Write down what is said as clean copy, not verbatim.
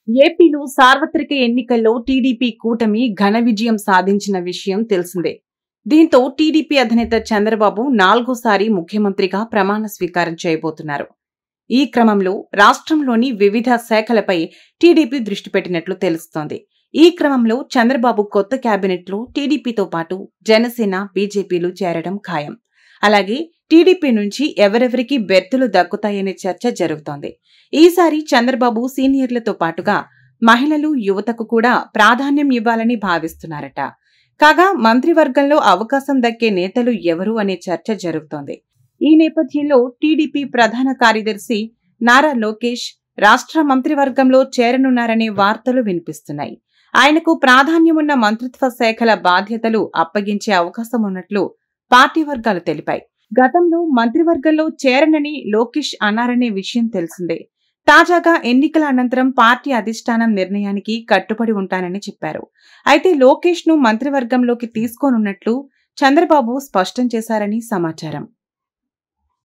ఏపీలో సార్వత్రిక ఎన్నికల్లో టీడీపీ కూటమి ఘన విజయం సాధించిన విషయం తెలిసిందే. దీంతో టీడీపీ అధినేత చంద్రబాబు 4వ సారి ముఖ్యమంత్రిగా ప్రమాణ స్వీకారం చేయబోతున్నారు. ఈ క్రమంలో రాష్ట్రంలోని వివిధ శాఖలపై టీడీపీ దృష్టి పెట్టినట్లు తెలుస్తోంది. ఈ క్రమంలో చంద్రబాబు కొత్త కేబినెట్లో టీడీపీతో పాటు జనసేన, బీజేపీలు చేరడం ఖాయం. అలాగే టీడీపీ నుంచి ఎవరెవరికి బెర్తులు దక్కుతాయనే చర్చ జరుగుతోంది. ఈసారి చంద్రబాబు సీనియర్లతో పాటుగా మహిళలు, యువతకు కూడా ప్రాధాన్యం ఇవ్వాలని భావిస్తున్నారట. కాగా మంత్రివర్గంలో అవకాశం దక్కే నేతలు ఎవరు అనే చర్చ జరుగుతోంది. ఈ నేపథ్యంలో టీడీపీ ప్రధాన కార్యదర్శి నారా లోకేష్ రాష్ట్ర మంత్రివర్గంలో చేరనున్నారనే వార్తలు వినిపిస్తున్నాయి. ఆయనకు ప్రాధాన్యమున్న మంత్రిత్వ శాఖల బాధ్యతలు అప్పగించే అవకాశం ఉన్నట్లు పార్టీ వర్గాలు తెలిపాయి. గతంలో మంత్రివర్గంలో చేరనని లోకేష్ అన్నారనే విషయం తెలిసిందే. తాజాగా ఎన్నికల అనంతరం పార్టీ అధిష్టానం నిర్ణయానికి కట్టుబడి ఉంటానని చెప్పారు. అయితే లోకేష్ ను మంత్రివర్గంలోకి తీసుకోనున్నట్లు చంద్రబాబు స్పష్టం చేశారని సమాచారం.